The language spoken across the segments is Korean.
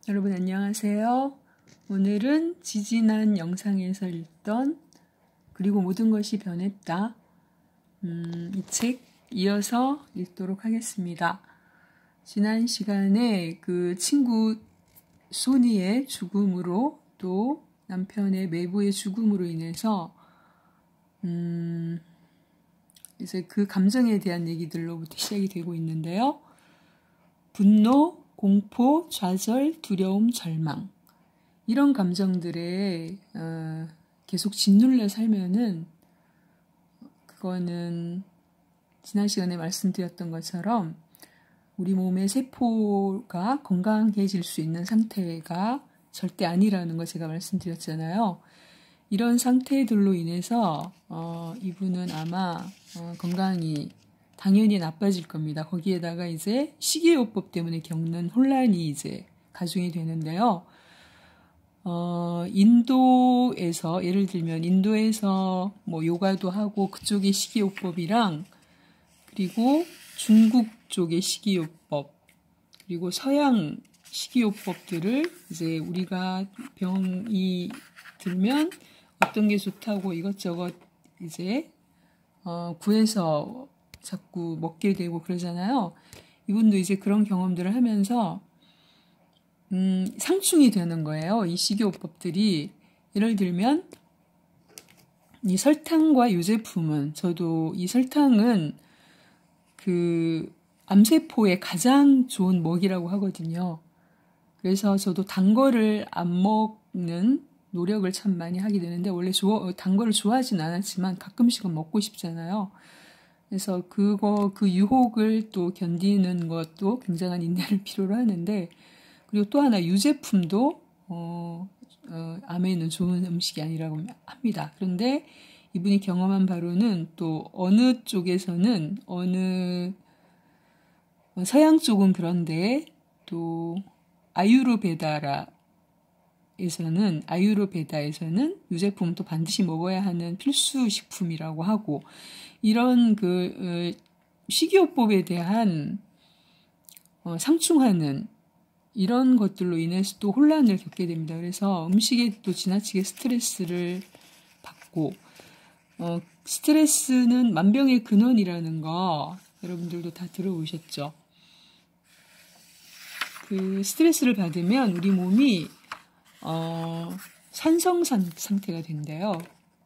여러분 안녕하세요. 오늘은 지지난 영상에서 읽던 그리고 모든 것이 변했다. 이 책 이어서 읽도록 하겠습니다. 지난 시간에 그 친구 소니의 죽음으로 또 남편의 매부의 죽음으로 인해서 이제 그 감정에 대한 얘기들로부터 시작이 되고 있는데요. 분노, 공포, 좌절, 두려움, 절망 이런 감정들에 계속 짓눌려 살면은 그거는 지난 시간에 말씀드렸던 것처럼 우리 몸의 세포가 건강해질 수 있는 상태가 절대 아니라는 거 제가 말씀드렸잖아요. 이런 상태들로 인해서 이분은 아마 건강이 당연히 나빠질 겁니다. 거기에다가 이제 식이요법 때문에 겪는 혼란이 이제 가중이 되는데요. 인도에서 예를 들면 인도에서 뭐 요가도 하고 그쪽의 식이요법이랑 그리고 중국 쪽의 식이요법 그리고 서양 식이요법들을 이제 우리가 병이 들면 어떤 게 좋다고 이것저것 이제 구해서 자꾸 먹게 되고 그러잖아요. 이분도 이제 그런 경험들을 하면서 상충이 되는 거예요. 이 식이요법들이. 예를 들면 이 설탕과 유제품은 저도 이 설탕은 그 암세포에 가장 좋은 먹이라고 하거든요. 그래서 저도 단 거를 안 먹는 노력을 참 많이 하게 되는데 원래 단 거를 좋아하진 않았지만 가끔씩은 먹고 싶잖아요. 그래서 그 유혹을 또 견디는 것도 굉장한 인내를 필요로 하는데, 그리고 또 하나 유제품도, 암에는 좋은 음식이 아니라고 합니다. 그런데 이분이 경험한 바로는 또 어느 쪽에서는, 서양 쪽은 그런데 또 아유르베다에서는 유제품도 반드시 먹어야 하는 필수 식품이라고 하고, 이런 식이요법에 대한 상충하는 이런 것들로 인해서 또 혼란을 겪게 됩니다. 그래서 음식에 또 지나치게 스트레스를 받고, 스트레스는 만병의 근원이라는 거 여러분들도 다 들어오셨죠? 그 스트레스를 받으면 우리 몸이 산성 상태가 된대요.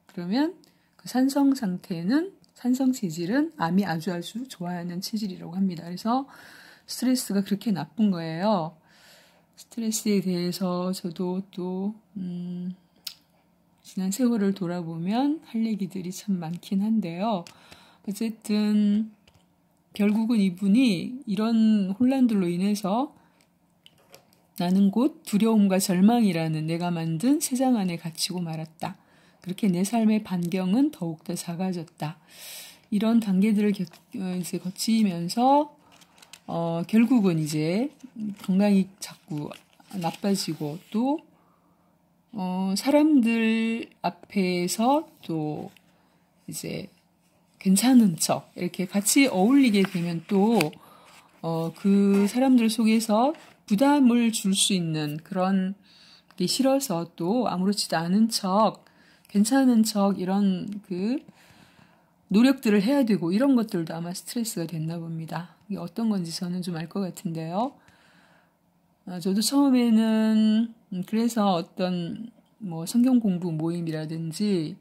그러면 그 산성 상태는 산성 체질은 암이 아주 좋아하는 체질이라고 합니다. 그래서 스트레스가 그렇게 나쁜 거예요. 스트레스에 대해서 저도 또 지난 세월을 돌아보면 할 얘기들이 참 많긴 한데요. 어쨌든 결국은 이분이 이런 혼란들로 인해서 나는 곧 두려움과 절망이라는 내가 만든 세상 안에 갇히고 말았다. 그렇게 내 삶의 반경은 더욱더 작아졌다. 이런 단계들을 이제 거치면서 결국은 이제 건강이 자꾸 나빠지고 또 사람들 앞에서 또 이제 괜찮은 척 이렇게 같이 어울리게 되면 또 그 사람들 속에서 부담을 줄 수 있는 그런 게 싫어서 또 아무렇지도 않은 척, 괜찮은 척 이런 노력들을 해야 되고 이런 것들도 아마 스트레스가 됐나 봅니다. 이게 어떤 건지 저는 좀 알 것 같은데요. 저도 처음에는 그래서 어떤 뭐 성경 공부 모임이라든지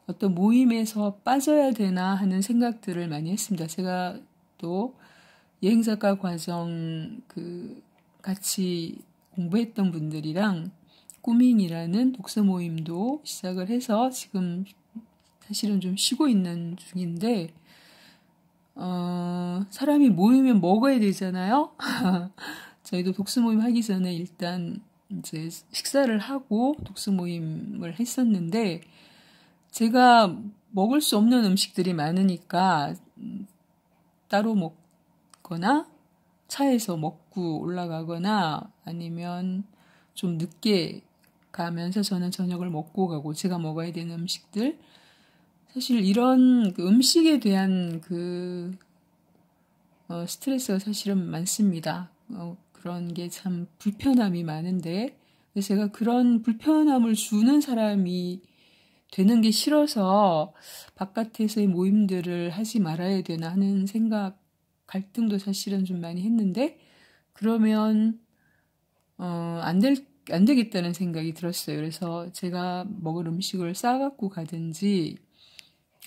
어떤 모임에서 빠져야 되나 하는 생각들을 많이 했습니다. 제가 또 여행작가 과정 같이 공부했던 분들이랑 꾸밍이라는 독서 모임도 시작을 해서 지금 사실은 좀 쉬고 있는 중인데, 사람이 모이면 먹어야 되잖아요. 저희도 독서 모임 하기 전에 일단 이제 식사를 하고 독서 모임을 했었는데, 제가 먹을 수 없는 음식들이 많으니까 따로 먹거나 차에서 먹고 올라가거나 아니면 좀 늦게 가면서 저는 저녁을 먹고 가고 제가 먹어야 되는 음식들, 사실 이런 음식에 대한 스트레스가 사실은 많습니다. 그런 게 참 불편함이 많은데, 그래서 제가 그런 불편함을 주는 사람이 되는 게 싫어서 바깥에서의 모임들을 하지 말아야 되나 하는 생각, 갈등도 사실은 좀 많이 했는데, 그러면 안 되겠다는 생각이 들었어요. 그래서 제가 먹을 음식을 싸갖고 가든지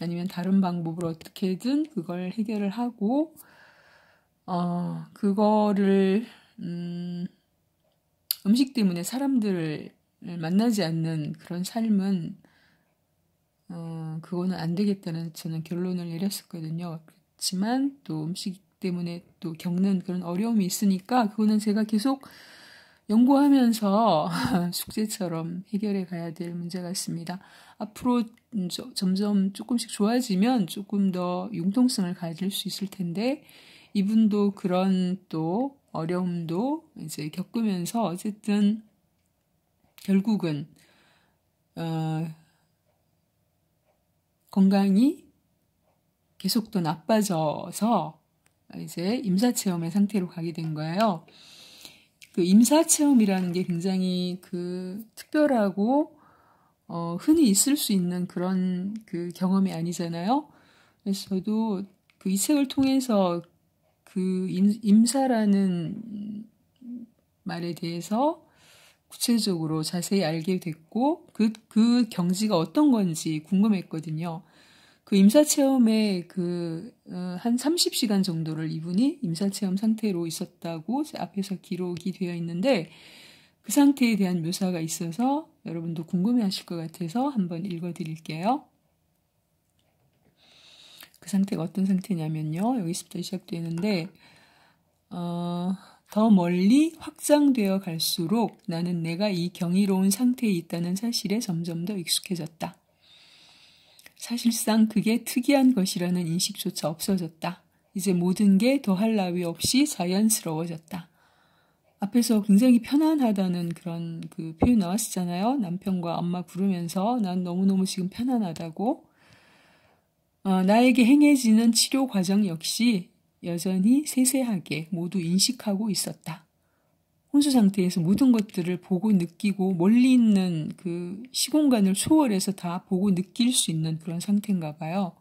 아니면 다른 방법으로 어떻게든 그걸 해결을 하고, 그거를 음식 때문에 사람들을 만나지 않는 그런 삶은 그거는 안 되겠다는 저는 결론을 내렸었거든요. 그렇지만 또 음식 때문에 또 겪는 그런 어려움이 있으니까 그거는 제가 계속 연구하면서 숙제처럼 해결해 가야 될 문제 같습니다. 앞으로 점점 조금씩 좋아지면 조금 더 융통성을 가질 수 있을 텐데, 이분도 그런 또 어려움도 이제 겪으면서 어쨌든 결국은 건강이 계속 더 나빠져서 이제 임사체험의 상태로 가게 된 거예요. 그 임사체험이라는 게 굉장히 그 특별하고 흔히 있을 수 있는 그런 그 경험이 아니잖아요. 그래서 저도 그 이 책을 통해서 그 임사라는 말에 대해서 구체적으로 자세히 알게 됐고 그 경지가 어떤 건지 궁금했거든요. 그 임사체험에 한 30시간 정도를 이분이 임사체험 상태로 있었다고 앞에서 기록이 되어 있는데, 그 상태에 대한 묘사가 있어서 여러분도 궁금해하실 것 같아서 한번 읽어드릴게요. 그 상태가 어떤 상태냐면요. 여기서부터 시작되는데, 더 멀리 확장되어 갈수록 나는 내가 이 경이로운 상태에 있다는 사실에 점점 더 익숙해졌다. 사실상 그게 특이한 것이라는 인식조차 없어졌다. 이제 모든 게 더할 나위 없이 자연스러워졌다. 앞에서 굉장히 편안하다는 그런 그 표현 나왔었잖아요. 남편과 엄마 부르면서 난 너무너무 지금 편안하다고. 나에게 행해지는 치료 과정 역시 여전히 세세하게 모두 인식하고 있었다. 혼수 상태에서 모든 것들을 보고 느끼고 멀리 있는 그 시공간을 초월해서 다 보고 느낄 수 있는 그런 상태인가 봐요.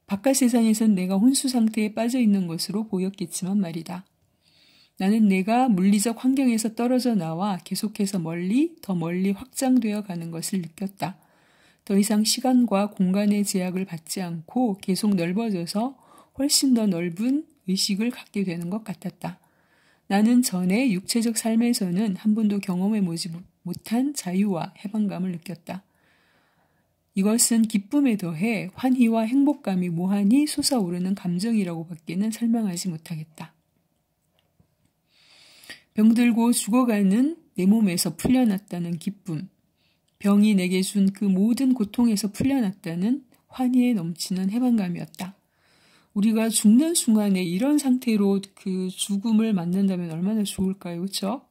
바깥 세상에선 내가 혼수 상태에 빠져 있는 것으로 보였겠지만 말이다. 나는 내가 물리적 환경에서 떨어져 나와 계속해서 더 멀리 확장되어 가는 것을 느꼈다. 더 이상 시간과 공간의 제약을 받지 않고 계속 넓어져서 훨씬 더 넓은 의식을 갖게 되는 것 같았다. 나는 전에 육체적 삶에서는 한 번도 경험해 보지 못한 자유와 해방감을 느꼈다. 이것은 기쁨에 더해 환희와 행복감이 무한히 솟아오르는 감정이라고 밖에는 설명하지 못하겠다. 병들고 죽어가는 내 몸에서 풀려났다는 기쁨, 병이 내게 준 그 모든 고통에서 풀려났다는 환희에 넘치는 해방감이었다. 우리가 죽는 순간에 이런 상태로 그 죽음을 맞는다면 얼마나 좋을까요? 그렇죠?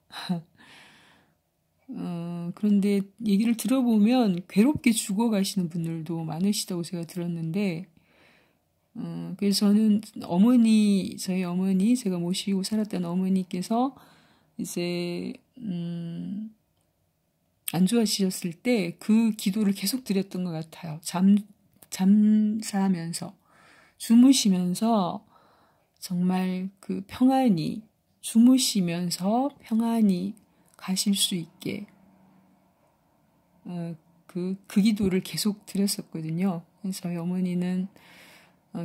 그런데 얘기를 들어보면 괴롭게 죽어가시는 분들도 많으시다고 제가 들었는데, 그래서 저는 저희 어머니, 제가 모시고 살았던 어머니께서 이제 안 좋아지셨을 때 그 기도를 계속 드렸던 것 같아요. 잠자면서, 주무시면서 정말 그 평안히, 주무시면서 평안히 가실 수 있게 그 기도를 계속 드렸었거든요. 그래서 저희 어머니는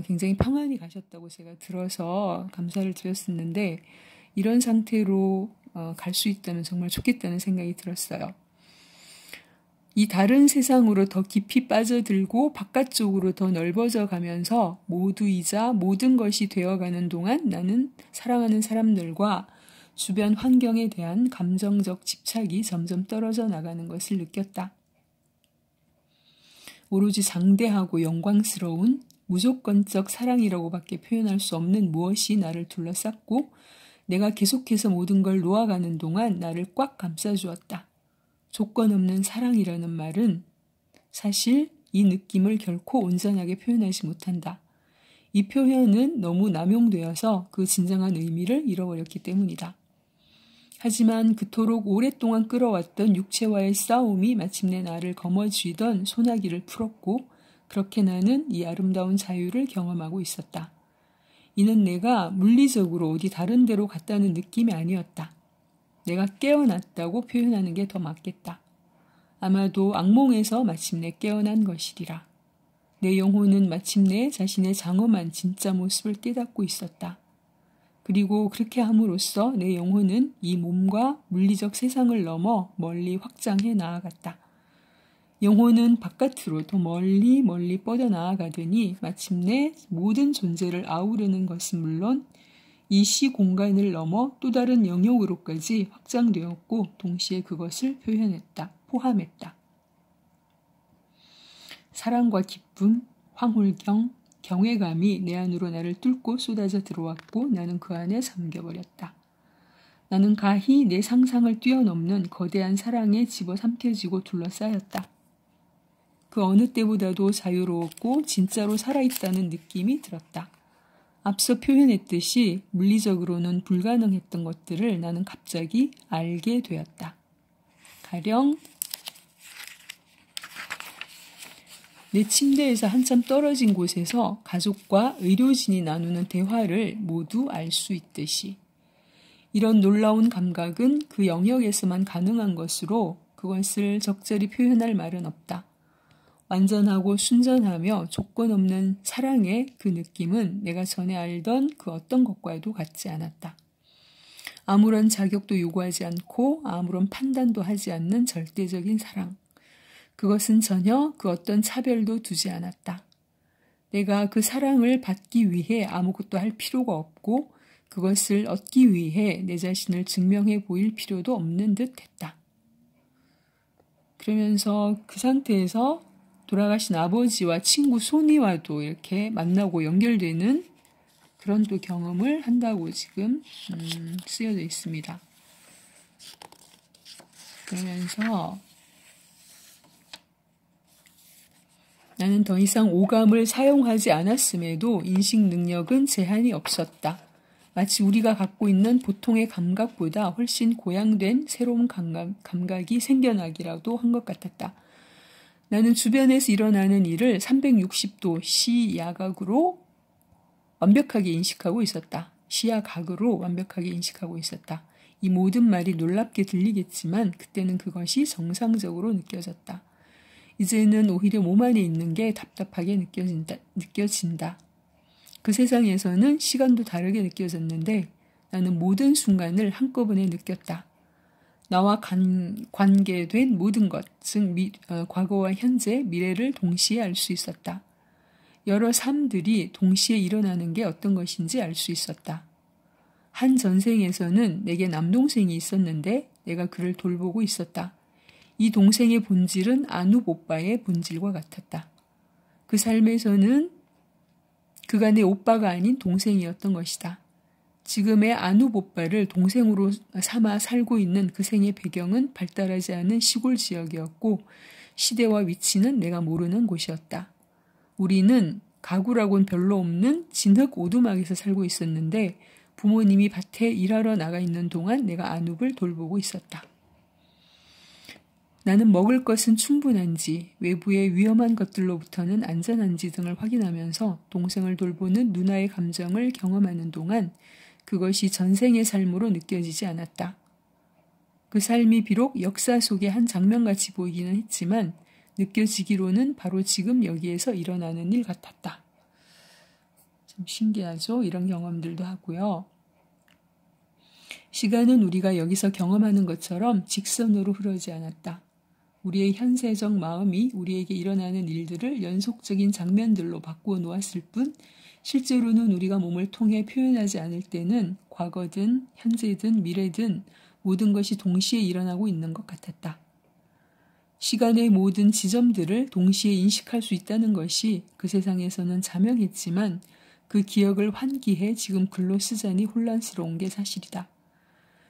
굉장히 평안히 가셨다고 제가 들어서 감사를 드렸었는데, 이런 상태로 갈 수 있다면 정말 좋겠다는 생각이 들었어요. 이 다른 세상으로 더 깊이 빠져들고 바깥쪽으로 더 넓어져 가면서 모두이자 모든 것이 되어가는 동안 나는 사랑하는 사람들과 주변 환경에 대한 감정적 집착이 점점 떨어져 나가는 것을 느꼈다. 오로지 장대하고 영광스러운 무조건적 사랑이라고밖에 표현할 수 없는 무엇이 나를 둘러쌌고 내가 계속해서 모든 걸 놓아가는 동안 나를 꽉 감싸주었다. 조건 없는 사랑이라는 말은 사실 이 느낌을 결코 온전하게 표현하지 못한다. 이 표현은 너무 남용되어서 그 진정한 의미를 잃어버렸기 때문이다. 하지만 그토록 오랫동안 끌어왔던 육체와의 싸움이 마침내 나를 거머쥐던 소나기를 풀었고 그렇게 나는 이 아름다운 자유를 경험하고 있었다. 이는 내가 물리적으로 어디 다른 데로 갔다는 느낌이 아니었다. 내가 깨어났다고 표현하는 게 더 맞겠다. 아마도 악몽에서 마침내 깨어난 것이리라. 내 영혼은 마침내 자신의 장엄한 진짜 모습을 깨닫고 있었다. 그리고 그렇게 함으로써 내 영혼은 이 몸과 물리적 세상을 넘어 멀리 확장해 나아갔다. 영혼은 바깥으로 더 멀리 뻗어나아가더니 마침내 모든 존재를 아우르는 것은 물론 이 시공간을 넘어 또 다른 영역으로까지 확장되었고 동시에 그것을 포함했다. 사랑과 기쁨, 황홀경, 경외감이 내 안으로 나를 뚫고 쏟아져 들어왔고 나는 그 안에 잠겨버렸다. 나는 가히 내 상상을 뛰어넘는 거대한 사랑에 집어삼켜지고 둘러싸였다. 그 어느 때보다도 자유로웠고 진짜로 살아있다는 느낌이 들었다. 앞서 표현했듯이 물리적으로는 불가능했던 것들을 나는 갑자기 알게 되었다. 가령 내 침대에서 한참 떨어진 곳에서 가족과 의료진이 나누는 대화를 모두 알 수 있듯이 이런 놀라운 감각은 그 영역에서만 가능한 것으로 그것을 적절히 표현할 말은 없다. 완전하고 순전하며 조건 없는 사랑의 그 느낌은 내가 전에 알던 그 어떤 것과도 같지 않았다. 아무런 자격도 요구하지 않고 아무런 판단도 하지 않는 절대적인 사랑. 그것은 전혀 그 어떤 차별도 두지 않았다. 내가 그 사랑을 받기 위해 아무것도 할 필요가 없고 그것을 얻기 위해 내 자신을 증명해 보일 필요도 없는 듯 했다. 그러면서 그 상태에서 돌아가신 아버지와 친구 소니와도 이렇게 만나고 연결되는 그런 또 경험을 한다고 지금 쓰여져 있습니다. 그러면서 나는 더 이상 오감을 사용하지 않았음에도 인식 능력은 제한이 없었다. 마치 우리가 갖고 있는 보통의 감각보다 훨씬 고양된 새로운 감각이 생겨나기라도 한 것 같았다. 나는 주변에서 일어나는 일을 360도 시야각으로 완벽하게 인식하고 있었다. 시야각으로 완벽하게 인식하고 있었다. 이 모든 말이 놀랍게 들리겠지만 그때는 그것이 정상적으로 느껴졌다. 이제는 오히려 몸 안에 있는 게 답답하게 느껴진다. 그 세상에서는 시간도 다르게 느껴졌는데 나는 모든 순간을 한꺼번에 느꼈다. 나와 관계된 모든 것, 즉 과거와 현재, 미래를 동시에 알 수 있었다. 여러 삶들이 동시에 일어나는 게 어떤 것인지 알 수 있었다. 한 전생에서는 내게 남동생이 있었는데 내가 그를 돌보고 있었다. 이 동생의 본질은 아눕 오빠의 본질과 같았다. 그 삶에서는 그가 내 오빠가 아닌 동생이었던 것이다. 지금의 아눕 오빠를 동생으로 삼아 살고 있는 그 생의 배경은 발달하지 않은 시골 지역이었고 시대와 위치는 내가 모르는 곳이었다. 우리는 가구라고는 별로 없는 진흙 오두막에서 살고 있었는데 부모님이 밭에 일하러 나가 있는 동안 내가 아눕을 돌보고 있었다. 나는 먹을 것은 충분한지, 외부의 위험한 것들로부터는 안전한지 등을 확인하면서 동생을 돌보는 누나의 감정을 경험하는 동안 그것이 전생의 삶으로 느껴지지 않았다. 그 삶이 비록 역사 속의 한 장면같이 보이기는 했지만 느껴지기로는 바로 지금 여기에서 일어나는 일 같았다. 참 신기하죠? 이런 경험들도 하고요. 시간은 우리가 여기서 경험하는 것처럼 직선으로 흐르지 않았다. 우리의 현세적 마음이 우리에게 일어나는 일들을 연속적인 장면들로 바꾸어 놓았을 뿐 실제로는 우리가 몸을 통해 표현하지 않을 때는 과거든 현재든 미래든 모든 것이 동시에 일어나고 있는 것 같았다. 시간의 모든 지점들을 동시에 인식할 수 있다는 것이 그 세상에서는 자명했지만 그 기억을 환기해 지금 글로 쓰자니 혼란스러운 게 사실이다.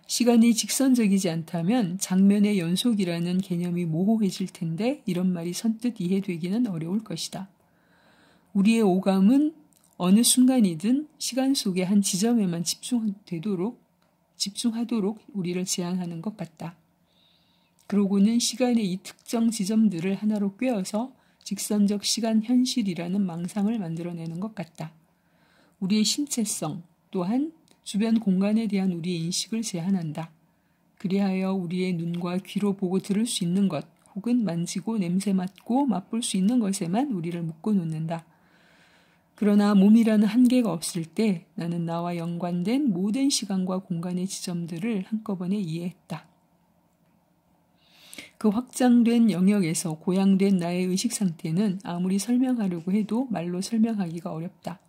시간이 직선적이지 않다면 장면의 연속이라는 개념이 모호해질 텐데 이런 말이 선뜻 이해되기는 어려울 것이다. 우리의 오감은 어느 순간이든 시간 속의 한 지점에만 집중되도록 집중하도록 우리를 제한하는 것 같다. 그러고는 시간의 이 특정 지점들을 하나로 꿰어서 직선적 시간 현실이라는 망상을 만들어내는 것 같다. 우리의 신체성 또한 주변 공간에 대한 우리의 인식을 제한한다. 그리하여 우리의 눈과 귀로 보고 들을 수 있는 것 혹은 만지고 냄새 맡고 맛볼 수 있는 것에만 우리를 묶어놓는다. 그러나 몸이라는 한계가 없을 때 나는 나와 연관된 모든 시간과 공간의 지점들을 한꺼번에 이해했다. 그 확장된 영역에서 고양된 나의 의식 상태는 아무리 설명하려고 해도 말로 설명하기가 어렵다.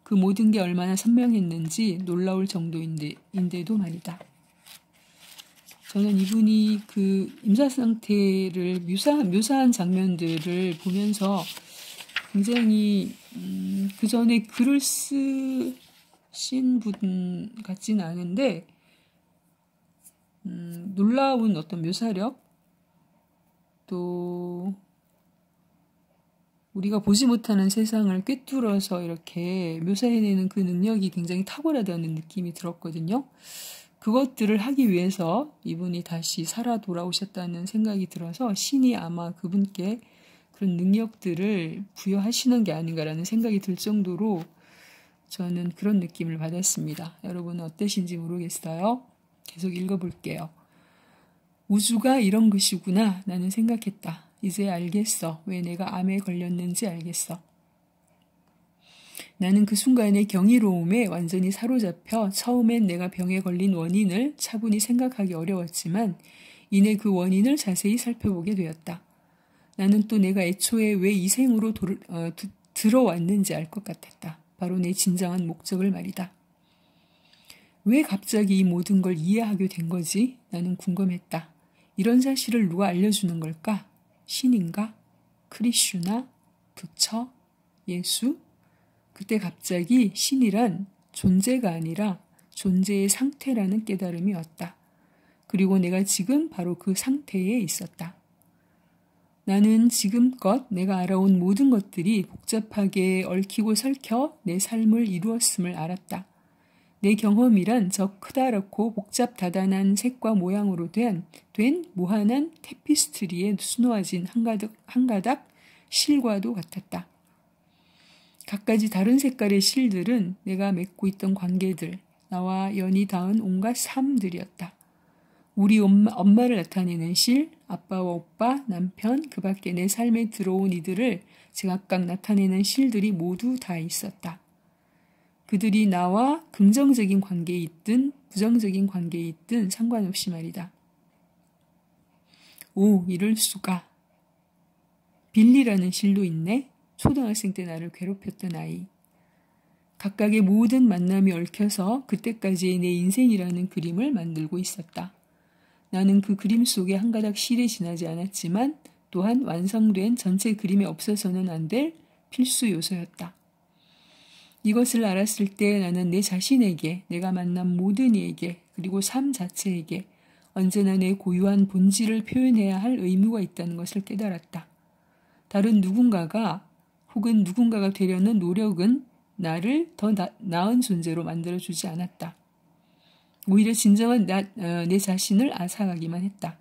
그 모든 게 얼마나 선명했는지 놀라울 정도인데도 말이다. 저는 이분이 그 임사 상태를 묘사한 장면들을 보면서 굉장히 그 전에 글을 쓰신 분 같지는 않은데 놀라운 어떤 묘사력 또 우리가 보지 못하는 세상을 꿰뚫어서 이렇게 묘사해내는 그 능력이 굉장히 탁월하다는 느낌이 들었거든요. 그것들을 하기 위해서 이분이 다시 살아 돌아오셨다는 생각이 들어서 신이 아마 그분께 그런 능력들을 부여하시는 게 아닌가라는 생각이 들 정도로 저는 그런 느낌을 받았습니다. 여러분은 어떠신지 모르겠어요. 계속 읽어볼게요. 우주가 이런 것이구나 나는 생각했다. 이제 알겠어. 왜 내가 암에 걸렸는지 알겠어. 나는 그 순간의 경이로움에 완전히 사로잡혀 처음엔 내가 병에 걸린 원인을 차분히 생각하기 어려웠지만 이내 그 원인을 자세히 살펴보게 되었다. 나는 또 내가 애초에 왜 이 생으로 들어왔는지 알 것 같았다. 바로 내 진정한 목적을 말이다. 왜 갑자기 이 모든 걸 이해하게 된 거지? 나는 궁금했다. 이런 사실을 누가 알려주는 걸까? 신인가? 크리슈나? 부처? 예수? 그때 갑자기 신이란 존재가 아니라 존재의 상태라는 깨달음이 왔다. 그리고 내가 지금 바로 그 상태에 있었다. 나는 지금껏 내가 알아온 모든 것들이 복잡하게 얽히고 설켜 내 삶을 이루었음을 알았다. 내 경험이란 저 크다랗고 복잡 다단한 색과 모양으로 된 무한한 테피스트리에 수놓아진 한가닥 실과도 같았다. 갖가지 다른 색깔의 실들은 내가 맺고 있던 관계들, 나와 연이 닿은 온갖 삶들이었다. 우리 엄마를 나타내는 실, 아빠와 오빠, 남편, 그 밖에 내 삶에 들어온 이들을 제각각 나타내는 실들이 모두 다 있었다. 그들이 나와 긍정적인 관계에 있든 부정적인 관계에 있든 상관없이 말이다. 오, 이럴 수가. 빌리라는 실도 있네. 초등학생 때 나를 괴롭혔던 아이. 각각의 모든 만남이 얽혀서 그때까지의 내 인생이라는 그림을 만들고 있었다. 나는 그 그림 속에 한 가닥 실에 지나지 않았지만 또한 완성된 전체 그림에 없어서는 안 될 필수 요소였다. 이것을 알았을 때 나는 내 자신에게, 내가 만난 모든 이에게, 그리고 삶 자체에게 언제나 내 고유한 본질을 표현해야 할 의무가 있다는 것을 깨달았다. 다른 누군가가 혹은 누군가가 되려는 노력은 나를 더 나은 존재로 만들어주지 않았다. 오히려 진정한 내 자신을 앗아가기만 했다.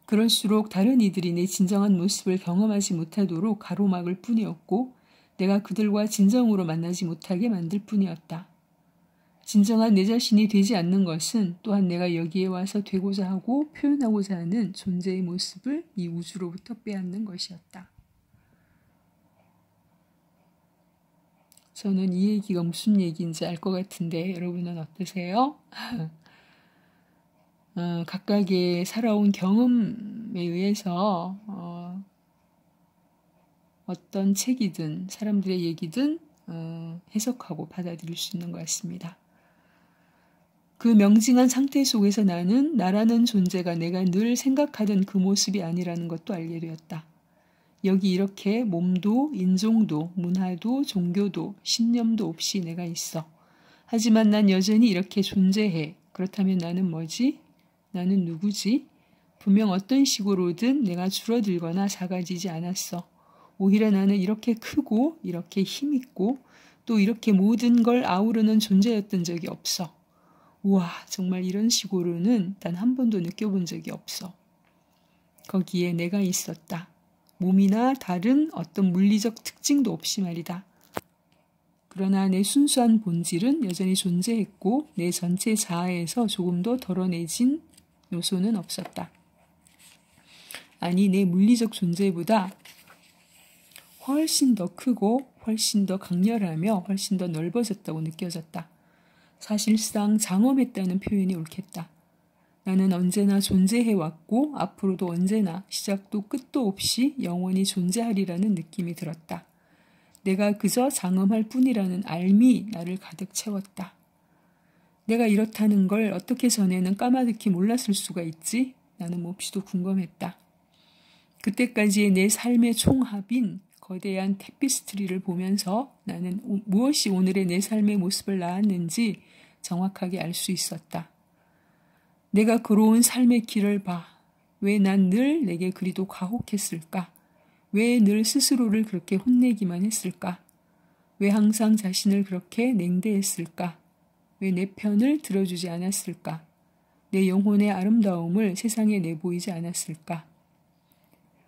그럴수록 다른 이들이 내 진정한 모습을 경험하지 못하도록 가로막을 뿐이었고 내가 그들과 진정으로 만나지 못하게 만들 뿐이었다. 진정한 내 자신이 되지 않는 것은 또한 내가 여기에 와서 되고자 하고 표현하고자 하는 존재의 모습을 이 우주로부터 빼앗는 것이었다. 저는 이 얘기가 무슨 얘기인지 알 것 같은데 여러분은 어떠세요? 각각의 살아온 경험에 의해서 어떤 책이든 사람들의 얘기든 해석하고 받아들일 수 있는 것 같습니다. 그 명징한 상태 속에서 나는 나라는 존재가 내가 늘 생각하던 그 모습이 아니라는 것도 알게 되었다. 여기 이렇게 몸도 인종도 문화도 종교도 신념도 없이 내가 있어. 하지만 난 여전히 이렇게 존재해. 그렇다면 나는 뭐지? 나는 누구지? 분명 어떤 식으로든 내가 줄어들거나 작아지지 않았어. 오히려 나는 이렇게 크고 이렇게 힘있고 또 이렇게 모든 걸 아우르는 존재였던 적이 없어. 우와, 정말 이런 식으로는 단 한 번도 느껴본 적이 없어. 거기에 내가 있었다. 몸이나 다른 어떤 물리적 특징도 없이 말이다. 그러나 내 순수한 본질은 여전히 존재했고 내 전체 자아에서 조금도 덜어내진 요소는 없었다. 아니, 내 물리적 존재보다 훨씬 더 크고 훨씬 더 강렬하며 훨씬 더 넓어졌다고 느껴졌다. 사실상 장엄했다는 표현이 옳겠다. 나는 언제나 존재해왔고 앞으로도 언제나 시작도 끝도 없이 영원히 존재하리라는 느낌이 들었다. 내가 그저 장엄할 뿐이라는 알미 나를 가득 채웠다. 내가 이렇다는 걸 어떻게 전에는 까마득히 몰랐을 수가 있지? 나는 몹시도 궁금했다. 그때까지의 내 삶의 총합인 거대한 테피스트리를 보면서 나는 무엇이 오늘의 내 삶의 모습을 낳았는지 정확하게 알 수 있었다. 내가 걸어온 삶의 길을 봐. 왜 난 늘 내게 그리도 가혹했을까? 왜 늘 스스로를 그렇게 혼내기만 했을까? 왜 항상 자신을 그렇게 냉대했을까? 왜 내 편을 들어주지 않았을까? 내 영혼의 아름다움을 세상에 내보이지 않았을까?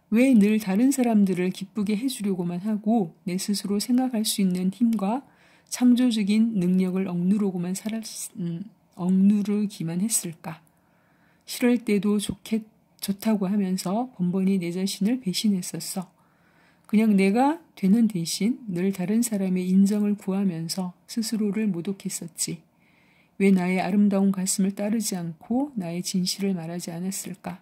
왜 늘 다른 사람들을 기쁘게 해주려고만 하고 내 스스로 생각할 수 있는 힘과 창조적인 능력을 억누르기만 했을까? 싫을 때도 좋다고 하면서 번번이 내 자신을 배신했었어. 그냥 내가 되는 대신 늘 다른 사람의 인정을 구하면서 스스로를 모독했었지. 왜 나의 아름다운 가슴을 따르지 않고 나의 진실을 말하지 않았을까?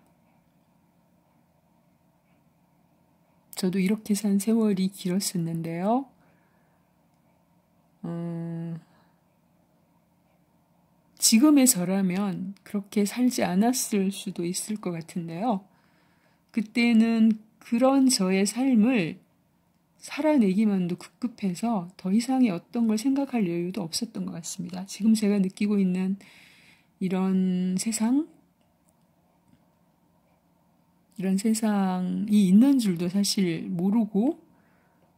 저도 이렇게 산 세월이 길었었는데요. 지금의 저라면 그렇게 살지 않았을 수도 있을 것 같은데요. 그때는 그런 저의 삶을 살아내기만도 급급해서 더 이상의 어떤 걸 생각할 여유도 없었던 것 같습니다. 지금 제가 느끼고 있는 이런 세상이 있는 줄도 사실 모르고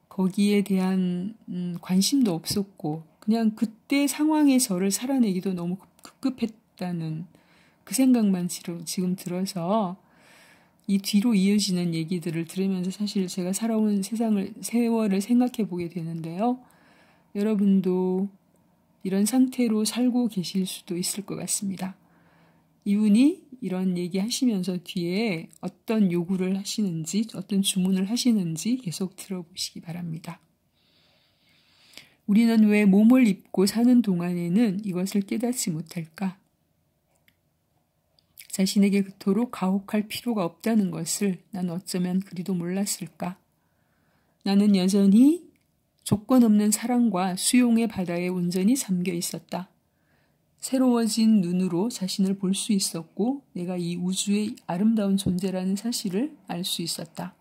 거기에 대한 관심도 없었고 그냥 그때 상황의 저를 살아내기도 너무 급급했다는 그 생각만 지금 들어서 이 뒤로 이어지는 얘기들을 들으면서 사실 제가 살아온 세월을 생각해 보게 되는데요. 여러분도 이런 상태로 살고 계실 수도 있을 것 같습니다. 이분이 이런 얘기 하시면서 뒤에 어떤 요구를 하시는지, 어떤 주문을 하시는지 계속 들어보시기 바랍니다. 우리는 왜 몸을 입고 사는 동안에는 이것을 깨닫지 못할까? 자신에게 그토록 가혹할 필요가 없다는 것을 난 어쩌면 그리도 몰랐을까? 나는 여전히 조건 없는 사랑과 수용의 바다에 온전히 잠겨 있었다. 새로워진 눈으로 자신을 볼 수 있었고 내가 이 우주의 아름다운 존재라는 사실을 알 수 있었다.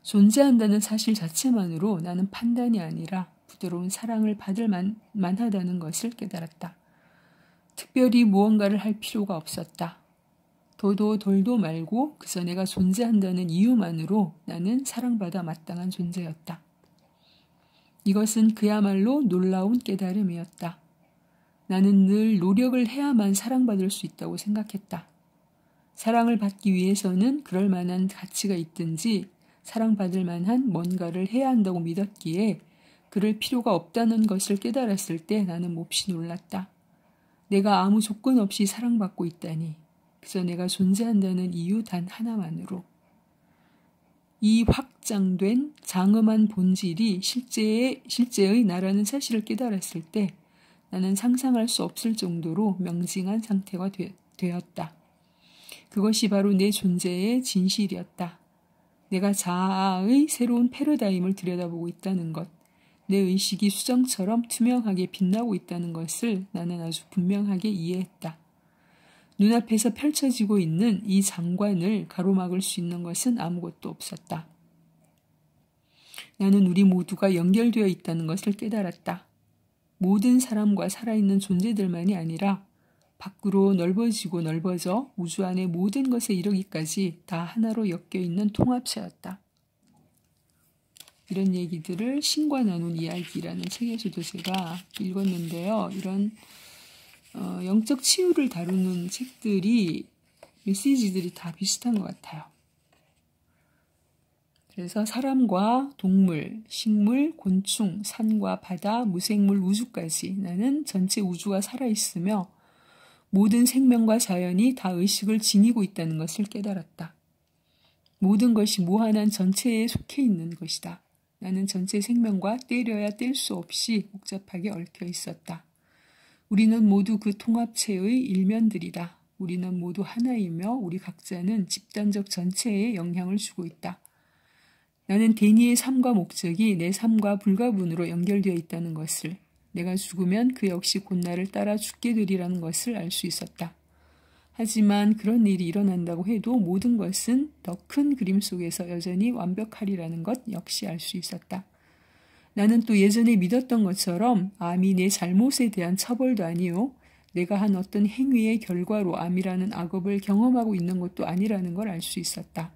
존재한다는 사실 자체만으로 나는 판단이 아니라 부드러운 사랑을 받을 만하다는 것을 깨달았다. 특별히 무언가를 할 필요가 없었다. 도도 돌도 말고 그저 내가 존재한다는 이유만으로 나는 사랑받아 마땅한 존재였다. 이것은 그야말로 놀라운 깨달음이었다. 나는 늘 노력을 해야만 사랑받을 수 있다고 생각했다. 사랑을 받기 위해서는 그럴 만한 가치가 있든지 사랑받을 만한 뭔가를 해야 한다고 믿었기에 그럴 필요가 없다는 것을 깨달았을 때 나는 몹시 놀랐다. 내가 아무 조건 없이 사랑받고 있다니. 그저 내가 존재한다는 이유 단 하나만으로. 이 확장된 장엄한 본질이 실제의 나라는 사실을 깨달았을 때 나는 상상할 수 없을 정도로 명징한 상태가 되었다. 그것이 바로 내 존재의 진실이었다. 내가 자아의 새로운 패러다임을 들여다보고 있다는 것, 내 의식이 수정처럼 투명하게 빛나고 있다는 것을 나는 아주 분명하게 이해했다. 눈앞에서 펼쳐지고 있는 이 장관을 가로막을 수 있는 것은 아무것도 없었다. 나는 우리 모두가 연결되어 있다는 것을 깨달았다. 모든 사람과 살아있는 존재들만이 아니라 밖으로 넓어지고 넓어져 우주 안의 모든 것에 이르기까지 다 하나로 엮여있는 통합체였다. 이런 얘기들을 신과 나눈 이야기라는 책에서도 제가 읽었는데요. 이런 영적 치유를 다루는 책들이 메시지들이 다 비슷한 것 같아요. 그래서 사람과 동물, 식물, 곤충, 산과 바다, 무생물, 우주까지 나는 전체 우주가 살아있으며 모든 생명과 자연이 다 의식을 지니고 있다는 것을 깨달았다. 모든 것이 무한한 전체에 속해 있는 것이다. 나는 전체 생명과 떼려야 뗄 수 없이 복잡하게 얽혀 있었다. 우리는 모두 그 통합체의 일면들이다. 우리는 모두 하나이며 우리 각자는 집단적 전체에 영향을 주고 있다. 나는 데니의 삶과 목적이 내 삶과 불가분으로 연결되어 있다는 것을, 내가 죽으면 그 역시 곧 나를 따라 죽게 되리라는 것을 알 수 있었다. 하지만 그런 일이 일어난다고 해도 모든 것은 더 큰 그림 속에서 여전히 완벽하리라는 것 역시 알 수 있었다. 나는 또 예전에 믿었던 것처럼 암이 내 잘못에 대한 처벌도 아니요, 내가 한 어떤 행위의 결과로 암이라는 악업을 경험하고 있는 것도 아니라는 걸 알 수 있었다.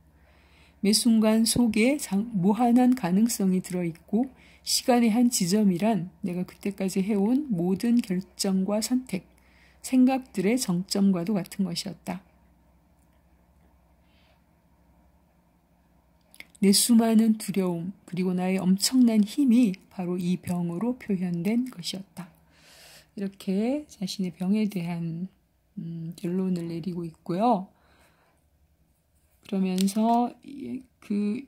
매 순간 속에 무한한 가능성이 들어있고 시간의 한 지점이란 내가 그때까지 해온 모든 결정과 선택, 생각들의 정점과도 같은 것이었다. 내 수많은 두려움 그리고 나의 엄청난 힘이 바로 이 병으로 표현된 것이었다. 이렇게 자신의 병에 대한 결론을 내리고 있고요. 그러면서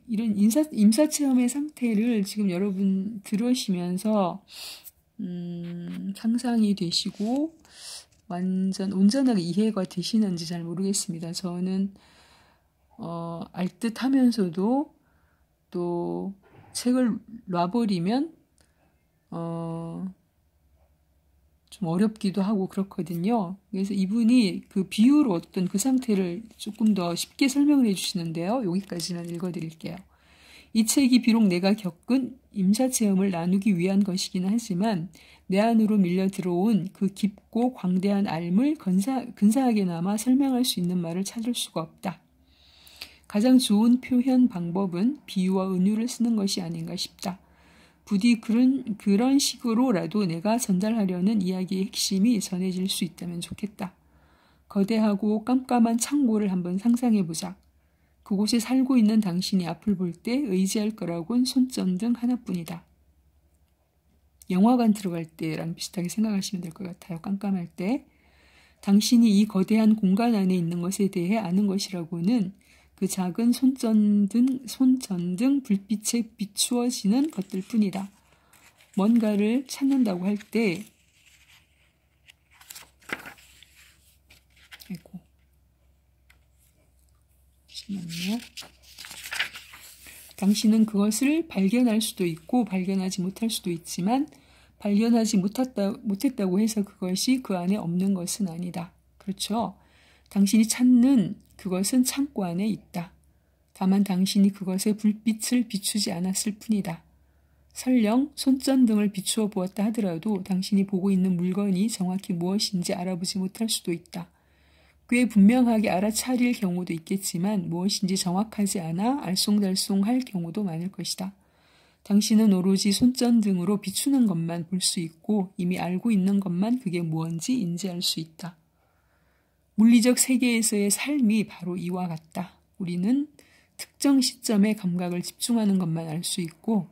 이런 임사체험의 상태를 지금 여러분 들으시면서 상상이 되시고 온전하게 이해가 되시는지 잘 모르겠습니다. 저는 알듯하면서도 또 책을 놔버리면 좀 어렵기도 하고 그렇거든요. 그래서 이분이 그 비유로 어떤 그 상태를 조금 더 쉽게 설명을 해주시는데요. 여기까지만 읽어드릴게요. 이 책이 비록 내가 겪은 임사체험을 나누기 위한 것이긴 하지만 내 안으로 밀려 들어온 그 깊고 광대한 앓을 근사하게나마 설명할 수 있는 말을 찾을 수가 없다. 가장 좋은 표현 방법은 비유와 은유를 쓰는 것이 아닌가 싶다. 부디 그런 식으로라도 내가 전달하려는 이야기의 핵심이 전해질 수 있다면 좋겠다. 거대하고 깜깜한 창고를 한번 상상해보자. 그곳에 살고 있는 당신이 앞을 볼 때 의지할 거라곤 손전등 하나뿐이다. 영화관 들어갈 때랑 비슷하게 생각하시면 될 것 같아요. 깜깜할 때. 당신이 이 거대한 공간 안에 있는 것에 대해 아는 것이라고는 그 작은 손전등 불빛에 비추어지는 것들 뿐이다. 뭔가를 찾는다고 할 때, 잠시만요. 당신은 그것을 발견할 수도 있고 발견하지 못할 수도 있지만 발견하지 못했다고 해서 그것이 그 안에 없는 것은 아니다. 그렇죠? 당신이 찾는 그것은 창고 안에 있다. 다만 당신이 그것에 불빛을 비추지 않았을 뿐이다. 설령 손전등을 비추어 보았다 하더라도 당신이 보고 있는 물건이 정확히 무엇인지 알아보지 못할 수도 있다. 꽤 분명하게 알아차릴 경우도 있겠지만 무엇인지 정확하지 않아 알쏭달쏭할 경우도 많을 것이다. 당신은 오로지 손전등으로 비추는 것만 볼 수 있고 이미 알고 있는 것만 그게 무언지 인지할 수 있다. 물리적 세계에서의 삶이 바로 이와 같다. 우리는 특정 시점에 감각을 집중하는 것만 알 수 있고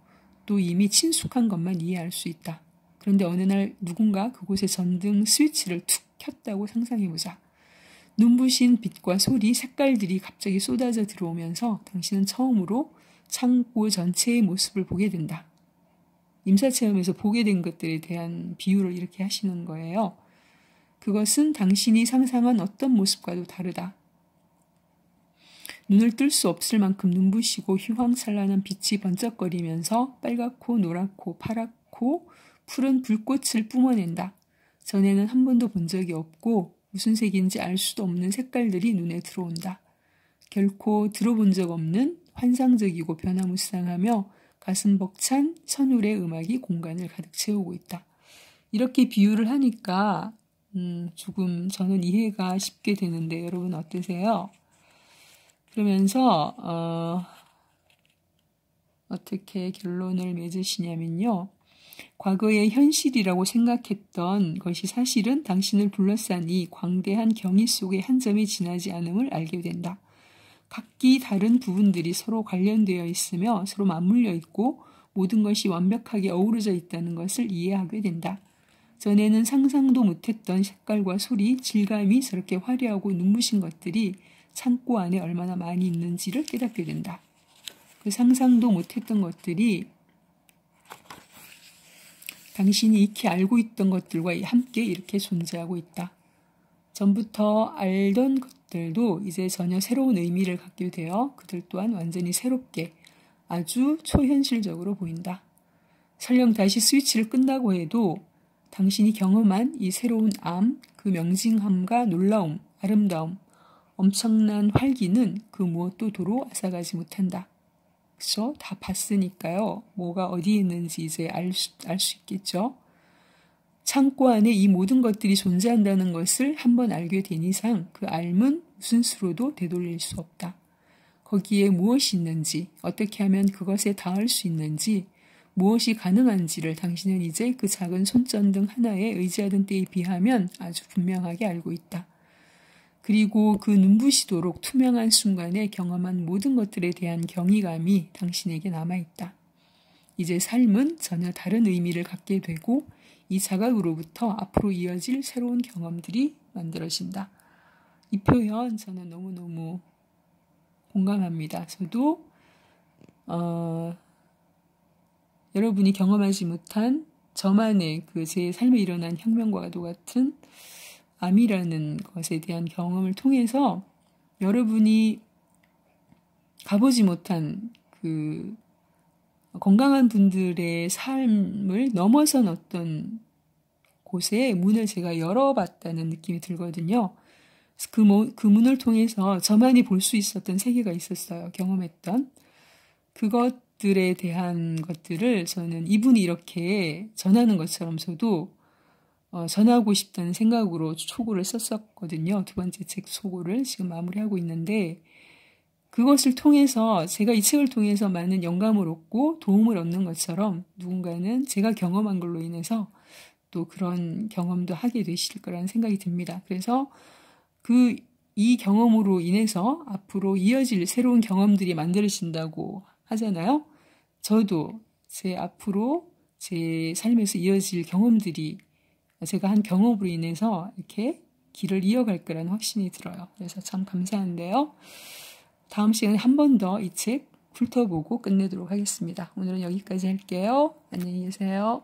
또 이미 친숙한 것만 이해할 수 있다. 그런데 어느 날 누군가 그곳에 전등 스위치를 툭 켰다고 상상해보자. 눈부신 빛과 소리, 색깔들이 갑자기 쏟아져 들어오면서 당신은 처음으로 창고 전체의 모습을 보게 된다. 임사체험에서 보게 된 것들에 대한 비유를 이렇게 하시는 거예요. 그것은 당신이 상상한 어떤 모습과도 다르다. 눈을 뜰 수 없을 만큼 눈부시고 휘황찬란한 빛이 번쩍거리면서 빨갛고 노랗고 파랗고 푸른 불꽃을 뿜어낸다. 전에는 한 번도 본 적이 없고 무슨 색인지 알 수도 없는 색깔들이 눈에 들어온다. 결코 들어본 적 없는 환상적이고 변화무쌍하며 가슴 벅찬 천울의 음악이 공간을 가득 채우고 있다. 이렇게 비유를 하니까 조금 저는 이해가 쉽게 되는데 여러분 어떠세요? 그러면서 어떻게 결론을 맺으시냐면요. 과거의 현실이라고 생각했던 것이 사실은 당신을 둘러싼 이 광대한 경이 속의 한 점에 지나지 않음을 알게 된다. 각기 다른 부분들이 서로 관련되어 있으며 서로 맞물려 있고 모든 것이 완벽하게 어우러져 있다는 것을 이해하게 된다. 전에는 상상도 못했던 색깔과 소리, 질감이 저렇게 화려하고 눈부신 것들이 창고 안에 얼마나 많이 있는지를 깨닫게 된다. 그 상상도 못했던 것들이 당신이 익히 알고 있던 것들과 함께 이렇게 존재하고 있다. 전부터 알던 것들도 이제 전혀 새로운 의미를 갖게 되어 그들 또한 완전히 새롭게 아주 초현실적으로 보인다. 설령 다시 스위치를 끈다고 해도 당신이 경험한 이 새로운 암, 그 명징함과 놀라움, 아름다움, 엄청난 활기는 그 무엇도 도로 앗아가지 못한다. 그렇죠? 다 봤으니까요. 뭐가 어디에 있는지 이제 알 수 있겠죠. 창고 안에 이 모든 것들이 존재한다는 것을 한번 알게 된 이상 그 알은 무슨 수로도 되돌릴 수 없다. 거기에 무엇이 있는지, 어떻게 하면 그것에 닿을 수 있는지, 무엇이 가능한지를 당신은 이제 그 작은 손전등 하나에 의지하던 때에 비하면 아주 분명하게 알고 있다. 그리고 그 눈부시도록 투명한 순간에 경험한 모든 것들에 대한 경이감이 당신에게 남아있다. 이제 삶은 전혀 다른 의미를 갖게 되고 이 자각으로부터 앞으로 이어질 새로운 경험들이 만들어진다. 이 표현 저는 너무너무 공감합니다. 저도 여러분이 경험하지 못한 저만의 그 제 삶에 일어난 혁명과도 같은 암이라는 것에 대한 경험을 통해서 여러분이 가보지 못한 그 건강한 분들의 삶을 넘어선 어떤 곳에 문을 제가 열어봤다는 느낌이 들거든요. 그 문을 통해서 저만이 볼 수 있었던 세계가 있었어요. 경험했던. 그것들에 대한 것들을 저는 이분이 이렇게 전하는 것처럼 저도 전하고 싶다는 생각으로 초고를 썼었거든요. 두 번째 책 초고를 지금 마무리하고 있는데 그것을 통해서 제가 이 책을 통해서 많은 영감을 얻고 도움을 얻는 것처럼 누군가는 제가 경험한 걸로 인해서 또 그런 경험도 하게 되실 거라는 생각이 듭니다. 그래서 이 경험으로 인해서 앞으로 이어질 새로운 경험들이 만들어진다고 하잖아요. 저도 앞으로 제 삶에서 이어질 경험들이 제가 한 경험으로 인해서 이렇게 길을 이어갈 거라는 확신이 들어요. 그래서 참 감사한데요. 다음 시간에 한 번 더 이 책 훑어보고 끝내도록 하겠습니다. 오늘은 여기까지 할게요. 안녕히 계세요.